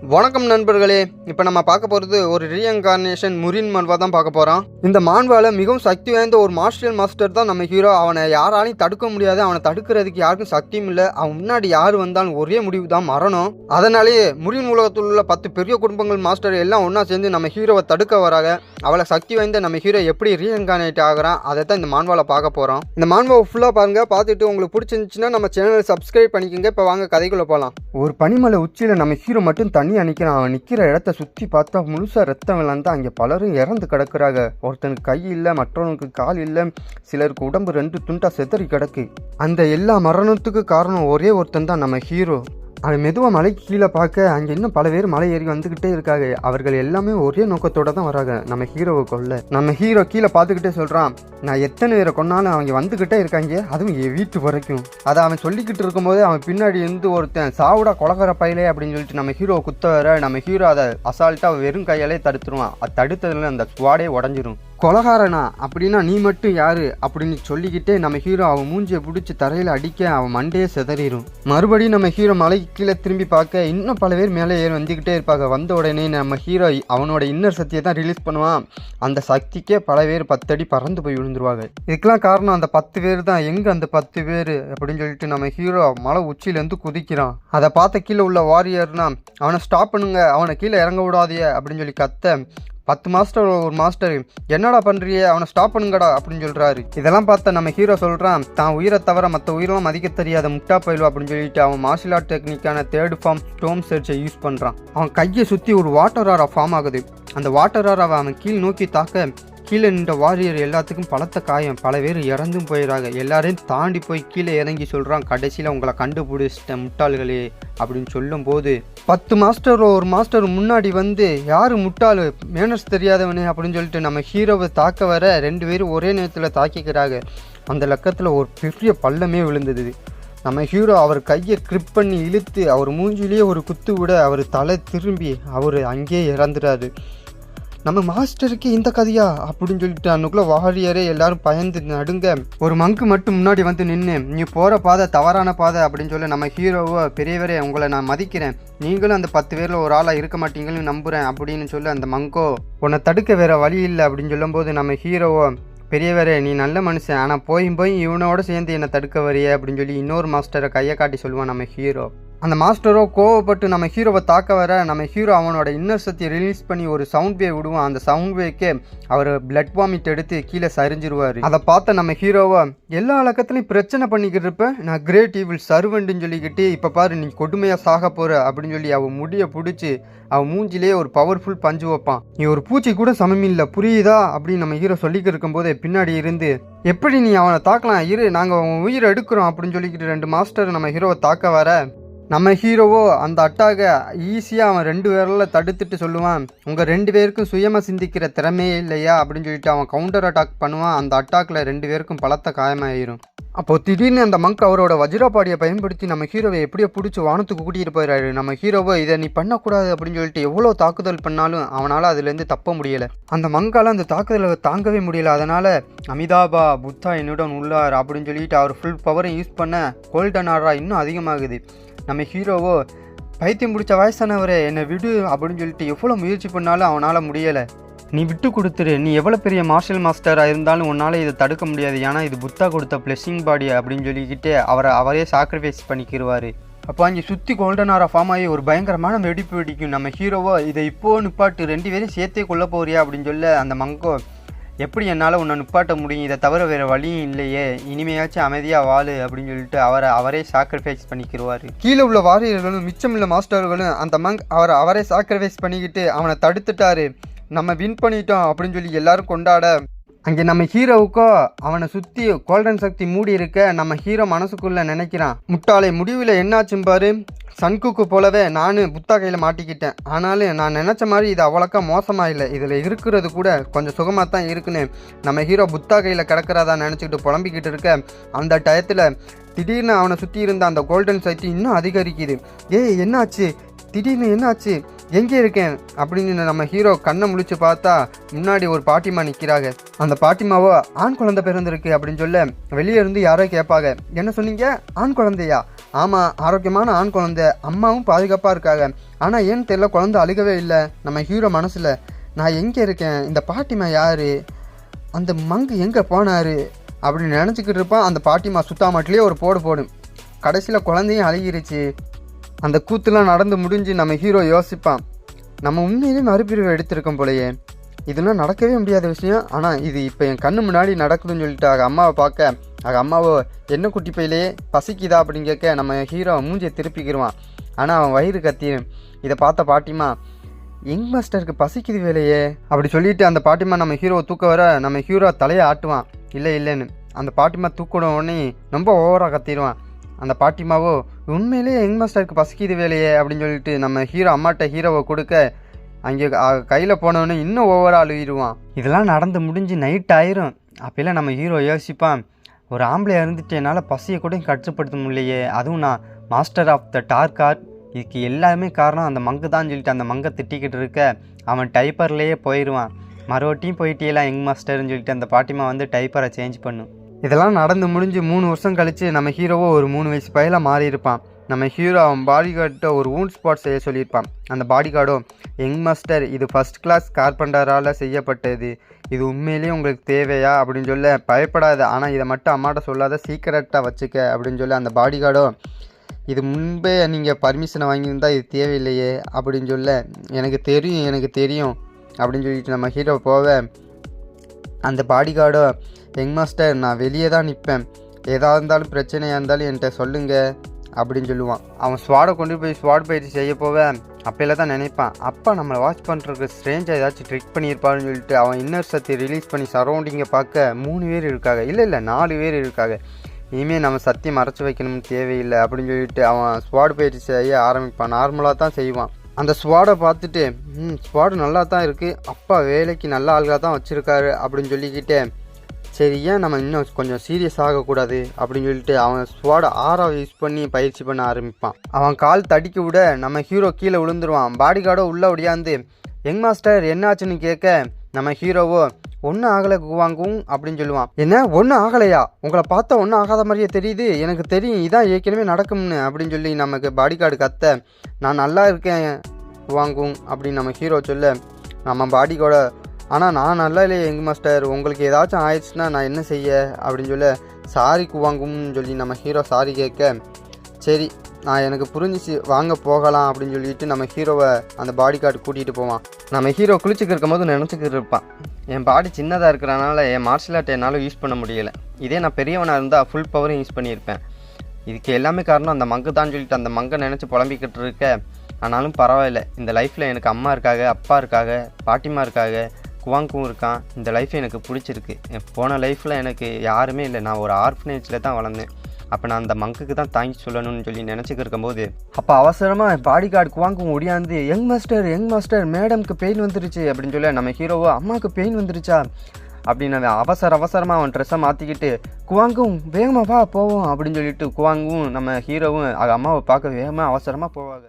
வணக்கம் நண்பர்களே. இப்போ நம்ம பார்க்க போகிறது ஒரு ரீஇன்கார்னேஷன் முரின் மான்வா தான் பார்க்க போகிறோம். இந்த மான்வாவில் மிகவும் சக்தி வாய்ந்த ஒரு மார்ஷியல் மாஸ்டர் தான் நம்ம ஹீரோ. அவனை யாராலையும் தடுக்க முடியாது. அவனை தடுக்கிறதுக்கு யாருக்கும் சக்தியும் இல்லை. அவன் முன்னாடி யார் வந்தாலும் ஒரே முடிவு தான், மரணம். அதனாலேயே முரின் உலகத்தில் உள்ள 10 பெரிய குடும்பங்கள் மாஸ்டர் எல்லாம் ஒன்றா சேர்ந்து நம்ம ஹீரோவை தடுக்க வராங்க. அவளை சக்தி வாய்ந்த நம்ம ஹீரோ எப்படி ரீஇன்கார்னேட் ஆகிறான் அதை தான் இந்த மான்வாவில் பார்க்க போகிறோம். இந்த மான்வாவை ஃபுல்லாக பாருங்கள். பார்த்துட்டு உங்களுக்கு பிடிச்சிருந்துச்சுன்னா நம்ம சேனலை சப்ஸ்கிரைப் பண்ணிக்கோங்க. இப்போ வாங்க கதைக்குள்ளே போகலாம். ஒரு பனிமலை உச்சியில் நம்ம ஹீரோ மட்டும் தண்ணி அணிக்கிறான். அவன் நிற்கிற இடத்த சுற்றி பார்த்தா முழுசாக ரத்தம் விளாண்டா அங்கே பலரும் இறந்து கிடக்குறாங்க. ஒருத்தனுக்கு கை இல்லை, மற்றவனுக்கு கால் இல்லை, சிலருக்கு உடம்பு 2 துண்டா செதறி கிடக்கு. அந்த எல்லா மரணத்துக்கு காரணம் ஒரே ஒருத்தன் தான், நம்ம ஹீரோ. அவன் மெதுவாக மலைக்கு கீழே பார்க்க அங்கே இன்னும் பல பேர் மலை ஏறி வந்துக்கிட்டே இருக்காங்க. அவர்கள் எல்லாமே ஒரே நோக்கத்தோடு தான் வராங்க, நம்ம ஹீரோவை கொல்ல. நம்ம ஹீரோ கீழே பார்த்துக்கிட்டே சொல்கிறான், நான் எத்தனை பேரை கொன்னாலும் அவங்க வந்துக்கிட்டே இருக்காங்க, அதுவும் என் வீட்டு வரைக்கும். அதை அவன் சொல்லிக்கிட்டு இருக்கும்போது அவன் பின்னாடி இருந்து ஒருத்தன் சாவுடா கொலகார பையிலே அப்படின்னு சொல்லிட்டு நம்ம ஹீரோவை குத்த வர நம்ம ஹீரோ அதை அசால்ட்டாக வெறும் கையாலே தடுத்துருவான். அது தடுத்ததுல அந்த ஸ்குவாடே உடஞ்சிரும். கொலகாரனா அப்படின்னா நீ மட்டும் யாரு அப்படின்னு சொல்லிக்கிட்டே நம்ம ஹீரோ அவன் மூஞ்சியை பிடிச்சி தரையில் அடிக்க அவன் மண்டையே செதறிடும். மறுபடியும் நம்ம ஹீரோ மலைக்கு கீழே திரும்பி பார்க்க இன்னும் பல பேர் மேலே ஏறி வந்துக்கிட்டே இருப்பாங்க. வந்த உடனே நம்ம ஹீரோ அவனோட இன்னர் சக்தியை தான் ரிலீஸ் பண்ணுவான். அந்த சக்திக்கே பல பேர் 10 அடி பறந்து போய் விழுந்துருவாங்க. இதுக்கெல்லாம் காரணம் அந்த 10 பேர் தான். எங்கே அந்த 10 பேர் அப்படின்னு சொல்லிட்டு நம்ம ஹீரோ மலை உச்சியிலேருந்து குதிக்கிறான். அதை பார்த்த கீழே உள்ள வாரியர்னா அவனை ஸ்டாப் பண்ணுங்க, அவனை கீழே இறங்க விடாதிய அப்படின்னு சொல்லி கத்த 10 மாஸ்டர் ஒரு மாஸ்டர் என்னடா பண்ணுறிய, அவனை ஸ்டாப் பண்ணுங்கடா அப்படின்னு சொல்கிறாரு. இதெல்லாம் பார்த்தா நம்ம ஹீரோ சொல்கிறான், தான் உயிரை தவிர மற்ற உயிரெல்லாம் மதிக்க தெரியாத முட்டா பயிலும் அப்படின்னு சொல்லிட்டு அவன் மார்ஷியல் ஆர்ட் டெக்னிக்கான 3rd ஃபார்ம் ஸ்டோம் சர்ச்சை யூஸ் பண்ணுறான். அவன் கையை சுற்றி ஒரு வாட்டர் ஆரா ஃபார்ம் ஆகுது. அந்த வாட்டர் ஆராவை அவன் கீழ் நோக்கி தாக்க கீழே நின்ற வாரியர் எல்லாத்துக்கும் பலத்த காயம், பல பேர் இறந்தும் போயிடறாங்க. எல்லாரையும் தாண்டி போய் கீழே இறங்கி சொல்கிறான், கடைசியில் உங்களை கண்டுபிடிச்சிட்டேன் முட்டாள்களே அப்படின்னு சொல்லும் போது 10 மாஸ்டர் ஒரு மாஸ்டர் முன்னாடி வந்து யார் முட்டாள் மேனர்ஸ் தெரியாதவனே அப்படின்னு சொல்லிட்டு நம்ம ஹீரோவை தாக்க வர 2 பேரும் ஒரே நேரத்தில் தாக்கிக்கிறாங்க. அந்த லக்கத்தில் ஒரு பெரிய பள்ளமே விழுந்தது. நம்ம ஹீரோ அவர் கையை கிரிப் பண்ணி இழுத்து அவர் மூஞ்சிலேயே ஒரு குத்து விட அவர் தலை திரும்பி அவர் அங்கேயே இறந்துடாரு. நம்ம மாஸ்டருக்கு இந்த கதையா அப்படின்னு சொல்லிட்டு அன்னுக்குள்ள வாரியரே எல்லாரும் பயந்து நடுங்க. ஒரு மங்கு மட்டும் முன்னாடி வந்து நின்று, நீ போகிற பாதை தவறான பாதை அப்படின்னு சொல்லி நம்ம ஹீரோவோ, பெரியவரே உங்களை நான் மதிக்கிறேன், நீங்களும் அந்த 10 பேரில் ஒரு ஆளாக இருக்க மாட்டீங்கன்னு நம்புகிறேன் அப்படின்னு சொல்லி அந்த மங்கோ உன்னை தடுக்க வேற வழி இல்லை அப்படின்னு சொல்லும்போது நம்ம ஹீரோவோ, பெரியவரே நீ நல்ல மனுஷன், ஆனால் போய் இவனோட சேர்ந்து என்னை தடுக்க வரையே அப்படின்னு சொல்லி இன்னொரு மாஸ்டரை கையை காட்டி சொல்லுவான் நம்ம ஹீரோ. அந்த மாஸ்டரோ கோவப்பட்டு நம்ம ஹீரோவை தாக்க வர நம்ம ஹீரோ அவனோட இன்னர் சக்தியை ரிலீஸ் பண்ணி ஒரு சவுண்ட் வே விடுவான். அந்த சவுண்ட் வேக்கே அவர் பிளட் வாமிட் எடுத்து கீழே சரிஞ்சிருவார். அதை பார்த்த நம்ம ஹீரோவை, எல்லா இலக்கத்துலையும் பிரச்சனை பண்ணிக்கிட்டு இருப்பேன், நான் கிரேட் ஈவில் சர்வெண்ட்டுன்னு சொல்லிக்கிட்டு இப்போ பாரு நீ கொடுமையாக சாக போகிற அப்படின்னு சொல்லி அவன் முடியை பிடிச்சி அவன் மூஞ்சிலே ஒரு பவர்ஃபுல் பஞ்சு வைப்பான். நீ ஒரு பூச்சி கூட சமமில்லை புரியுதா அப்படின்னு நம்ம ஹீரோ சொல்லிக்கிட்டு இருக்கும்போதே பின்னாடி இருந்து, எப்படி நீ அவனை தாக்கலாம், இரு நாங்கள் அவன் உயிரை எடுக்கிறோம் அப்படின்னு சொல்லிக்கிட்டு 2 மாஸ்டர் நம்ம ஹீரோவை தாக்க வர நம்ம ஹீரோவோ அந்த அட்டாக்கை ஈஸியாக அவன் 2 பேரில் தடுத்துட்டு சொல்லுவான், உங்கள் 2 பேருக்கும் சுயமாக சிந்திக்கிற திறமையே இல்லையா அப்படின்னு சொல்லிட்டு அவன் கவுண்டர் அட்டாக் பண்ணுவான். அந்த அட்டாக்கில் 2 பேருக்கும் பலத்த காயமாயிரும். அப்போது திடீர்னு அந்த மங்க் அவரோட வஜ்ராபாடியை பயன்படுத்தி நம்ம ஹீரோவை எப்படியோ பிடிச்சி வானத்துக்கு கூட்டிகிட்டு போயிடுறாரு. நம்ம ஹீரோவை இதை நீ பண்ணக்கூடாது அப்படின்னு சொல்லிட்டு எவ்வளோ தாக்குதல் பண்ணாலும் அவனால் அதுலேருந்து தப்ப முடியலை. அந்த மங்கால் அந்த தாக்குதலை தாங்கவே முடியலை. அதனால் அமிதாபா புத்தா என்னுடன் உள்ளார் அப்படின்னு சொல்லிட்டு அவர் ஃபுல் பவரை யூஸ் பண்ண கோல்டன் ஆரா இன்னும் அதிகமாகுது. நம்ம ஹீரோவோ, பைத்தியம் பிடிச்ச வயசானவரே என்னை விடு அப்படின்னு சொல்லிட்டு எவ்வளோ முயற்சி பண்ணாலும் அவனால் முடியலை. நீ விட்டு கொடுத்துரு, நீ எவ்வளோ பெரிய மார்ஷியல் மாஸ்டராக இருந்தாலும் உன்னால் இதை தடுக்க முடியாது, ஏன்னா இது புத்தா கொடுத்த பிளெஸ்ஸிங் பாடி அப்படின்னு சொல்லிக்கிட்டு அவரே சாக்ரிஃபைஸ் பண்ணிக்கிடுவார். அப்போ அங்கே சுற்றி கோல்டனாரா ஃபார்ம் ஆகி ஒரு பயங்கரமான வெடிப்பு வெடிக்கும். நம்ம ஹீரோவோ, இதை இப்போது நிப்பாட்டு, 2 பேரும் சேர்த்தே கொல்ல போறியா அப்படின்னு சொல்ல அந்த மங்கோ, எப்படி என்னால் உன்னை நிப்பாட்ட முடியும், இதை தவிர வேறு வழியும் இல்லையே, இனிமையாச்சும் அமைதியாக வாழு அப்படின்னு சொல்லிட்டு அவரே சாக்ரிஃபைஸ் பண்ணிக்கிடுவார். கீழே உள்ள வாரியர்களும் மிச்சமுள்ள மாஸ்டர்களும் அந்த மங்க் அவரே சாக்ரிஃபைஸ் பண்ணிக்கிட்டு அவனை தடுத்துட்டாரு. நம்ம வின் பண்ணிட்டோம் அப்படின்னு சொல்லி எல்லாரும் கொண்டாட அங்கே நம்ம ஹீரோவுக்கோ அவனை சுற்றி கோல்டன் சக்தி மூடி இருக்க நம்ம ஹீரோ மனசுக்குள்ளே நினைக்கிறான், முட்டாளை முடிவில் என்னாச்சும் பாரு, சன்குக்கு போலவே நான் புத்தா கையில் மாட்டிக்கிட்டேன், ஆனாலும் நான் நினச்ச மாதிரி இது அவ்வளோக்கா மோசமாக இல்லை, இதில் இருக்கிறது கூட கொஞ்சம் சுகமாக தான் இருக்குன்னு நம்ம ஹீரோ புத்தா கையில் கிடக்கிறதா நினச்சிக்கிட்டு புலம்பிக்கிட்டு இருக்க அந்த டயத்தில் திடீர்னு அவனை சுற்றி இருந்த அந்த கோல்டன் சக்தி இன்னும் அதிகரிக்குது. என்னாச்சு, திடீர்னு என்னாச்சு, எங்கே இருக்கேன் அப்படின்னு நம்ம ஹீரோ கண்ணை முழிச்சு பார்த்தா முன்னாடி ஒரு பாட்டிமா நிற்கிறாங்க. அந்த பாட்டிமாவோ ஆண் குழந்தை பிறந்திருக்கு அப்படின்னு சொல்ல வெளியே இருந்து யாரோ கேட்பாங்க, என்ன சொன்னீங்க, ஆண் குழந்தையா, ஆமாம், ஆரோக்கியமான ஆண் குழந்தை, அம்மாவும் பாதுகாப்பாக இருக்காங்க. ஆனால் ஏன்னு தெரியல, குழந்தை அழுகவே இல்லை. நம்ம ஹீரோ மனசில் நான் எங்கே இருக்கேன், இந்த பாட்டிமா யார், அந்த மங்கு எங்கே போனார் அப்படின்னு நினச்சிக்கிட்டு இருப்பான். அந்த பாட்டிமா சுத்தாமட்டிலே ஒரு போடும். கடைசியில் குழந்தையும் அழுகிருச்சு. அந்த கூத்துலாம் நடந்து முடிஞ்சு நம்ம ஹீரோ யோசிப்பான், நம்ம உண்மையிலே மறுபிரிவு எடுத்திருக்கோம் போலையே, இதெல்லாம் நடக்கவே முடியாத விஷயம். ஆனால் இது இப்போ என் கண்ணு முன்னாடி நடக்குதுன்னு சொல்லிட்டு அம்மாவை பார்க்க, அம்மாவோ என்ன குட்டி பையிலே பசிக்குதா அப்படின்னு கேட்க நம்ம ஹீரோ மூஞ்சியை திருப்பிக்கிடுவான். ஆனால் அவன் வயிறு கத்தியும். இதை பார்த்த பாட்டிமா, யங் மாஸ்டருக்கு பசிக்குது வேலையே அப்படி சொல்லிட்டு அந்த பாட்டிமா நம்ம ஹீரோவை தூக்க வர நம்ம ஹீரோ தலையை ஆட்டுவான். இல்லைன்னு அந்த பாட்டிமா தூக்கின உடனே ரொம்ப ஓவராக கத்திடுவான். அந்த பாட்டிமாவோ உண்மையிலேயே யங் மாஸ்டருக்கு பசிக்குது வேலையே அப்படின்னு சொல்லிட்டு நம்ம ஹீரோ அம்மாட்ட ஹீரோவை கொடுக்க, அங்கே கையில் போனவொடனே இன்னும் ஓவராக அழுகிடுவான். இதெல்லாம் நடந்து முடிஞ்சு நைட் ஆயிரும். அப்போல்லாம் நம்ம ஹீரோ யோசிப்பான், ஒரு ஆம்பளையாக இருந்துட்டு என்னால் பசியை கூட கட்டுப்படுத்த முடியலையே, அதுவும் நான் master of the dark art, இதுக்கு எல்லாமே காரணம் அந்த மங்கு தான் சொல்லிட்டு அந்த மங்கை திட்டிக்கிட்டு இருக்க அவன் டைப்பர்லேயே போயிடுவான். மறுபடியும் போயிட்டேலாம் யங் மாஸ்டர்னு சொல்லிட்டு அந்த பாட்டிமா வந்து டைப்பரை சேஞ்ச் பண்ணும். இதெல்லாம் நடந்து முடிஞ்சு 3 வருஷம் கழித்து நம்ம ஹீரோவோ ஒரு 3 வயசு பையலாக மாறி இருப்பான். நம்ம ஹீரோ அவன் பாடிகார்ட்ட ஒரு வூண்ட் ஸ்பாட் செய்ய சொல்லியிருப்பான். அந்த பாடிகார்டோ, யங் மாஸ்டர் இது ஃபஸ்ட் கிளாஸ் கார்பெண்டரால் செய்யப்பட்டது, இது உண்மையிலேயே உங்களுக்கு தேவையா அப்படின்னு சொல்ல, பயப்படாத, ஆனால் இதை மட்டும் அம்மாட்ட சொல்லாத, சீக்கிரட்டாக வச்சுக்க அப்படின்னு சொல்ல அந்த பாடிகார்டோ, இது முன்பே நீங்கள் பர்மிஷனை வாங்கியிருந்தால் இது தேவையில்லையே அப்படின்னு சொல்ல, எனக்கு தெரியும் அப்படின்னு சொல்லிட்டு நம்ம ஹீரோ போக, அந்த பாடிகார்டோ, யங் மாஸ்டர் நான் வெளியே தான் நிற்பேன், ஏதாவது இருந்தாலும் பிரச்சனையாக இருந்தாலும் என்கிட்ட சொல்லுங்கள் அப்படின்னு சொல்லுவான். அவன் ஸ்வாடை கொண்டு போய் ஸ்வாட் பயிற்சி செய்ய போக அப்போல தான் நினைப்பான், அப்பா நம்மளை வாட்ச் பண்ணுறதுக்கு ஸ்ட்ரேஞ்சாக ஏதாச்சும் ட்ரிக் பண்ணியிருப்பாருன்னு சொல்லிட்டு அவன் இன்னர் சக்தி ரிலீஸ் பண்ணி சரௌண்டிங்கை பார்க்க 3 பேர் இருக்காங்க, இல்லை 4 பேர் இருக்காங்க. இனிமேல் நம்ம சத்தியம் மறைச்சி வைக்கணும்னு தேவையில்லை அப்படின்னு சொல்லிட்டு அவன் ஸ்வாட் பயிற்சி செய்ய ஆரம்பிப்பான். நார்மலாக தான் செய்வான். அந்த ஸ்வாடை பார்த்துட்டு ஸ்வாடு நல்லா தான் இருக்குது, அப்பா வேலைக்கு நல்ல ஆள்களாக தான் வச்சுருக்காரு அப்படின்னு சொல்லிக்கிட்டு, சரி ஏன் நம்ம இன்னும் கொஞ்சம் சீரியஸ் ஆகக்கூடாது அப்படின்னு சொல்லிட்டு அவன் ஸ்வாடை 6 யூஸ் பண்ணி பயிற்சி பண்ண ஆரம்பிப்பான். அவன் கால் தடிக்க விட நம்ம ஹீரோ கீழே விழுந்துருவான். பாடிகார்டோ உள்ளே ஒடியாந்து யங் மாஸ்டர் என்னாச்சுன்னு கேட்க நம்ம ஹீரோவோ ஒன்றும் ஆகலை குவாங்கும் அப்படின்னு சொல்லுவான். என்ன ஒன்றும் ஆகலையா, உங்களை பார்த்தா ஒன்றும் ஆகாத மாதிரியே தெரியுது, எனக்கு தெரியும் இதான் ஏற்கனவே நடக்கும்னு அப்படின்னு சொல்லி நமக்கு பாடிகார்டு கத்த, நான் நல்லா இருக்கேன் குவாங்கும் அப்படின்னு நம்ம ஹீரோ சொல்ல, நம்ம பாடிகார்ட, ஆனால் நான் நல்லா இல்லையே யங் மாஸ்டர், உங்களுக்கு ஏதாச்சும் ஆயிடுச்சுன்னா நான் என்ன செய்ய அப்படின்னு சொல்ல, சாரி குவாங்கும்னு சொல்லி நம்ம ஹீரோ சாரி கேட்க, சரி நான் எனக்கு புரிஞ்சிச்சு வாங்க போகலாம் அப்படின்னு சொல்லிட்டு நம்ம ஹீரோவை அந்த பாடி கார்டு கூட்டிகிட்டு போவான். நம்ம ஹீரோ குளிச்சுக்கு இருக்கும் போது நினச்சிக்கிட்டு இருப்பான், என் பாடி சின்னதாக இருக்கிறனால என் மார்ஷல் ஆர்ட் என்னால் யூஸ் பண்ண முடியலை, இதே நான் பெரியவனாக இருந்தால் ஃபுல் பவரும் யூஸ் பண்ணியிருப்பேன், இதுக்கு எல்லாமே காரணம் அந்த மங்கு தான் சொல்லிட்டு அந்த மங்கை நினச்சி புலம்பிக்கிட்டு இருக்க, ஆனாலும் பரவாயில்ல, இந்த லைஃப்பில் எனக்கு அம்மா இருக்காங்க, அப்பா இருக்காங்க, பாட்டிமா இருக்காங்க, குவாங்கும் இருக்கான், இந்த லைஃப் எனக்கு பிடிச்சிருக்கு, போன லைஃப்பில் எனக்கு யாருமே இல்லை, நான் ஒரு ஆர்ஃபனேஜில் தான் வளர்ந்தேன், அப்போ நான் அந்த மங்குக்கு தான் தாங்கி சொல்லணும்னு சொல்லி நினச்சிக்கிட்டு இருக்கும்போது அப்போ அவசரமாக பாடி கார்டு குவாங்கும் ஒடியாந்து யங் மாஸ்டர் மேடம்க்கு பெயின் வந்துருச்சு அப்படின்னு சொல்ல, நம்ம ஹீரோவோ அம்மாவுக்கு பெயின் வந்துருச்சா அப்படின்னு அவசரமாக அவன் ட்ரெஸ்ஸை மாற்றிக்கிட்டு குவாங்கும் வேகமாக வா போவோம் அப்படின்னு சொல்லிட்டு குவாங்கும் நம்ம ஹீரோவும் அம்மாவை பார்க்க வேகமாக அவசரமாக போவாங்க.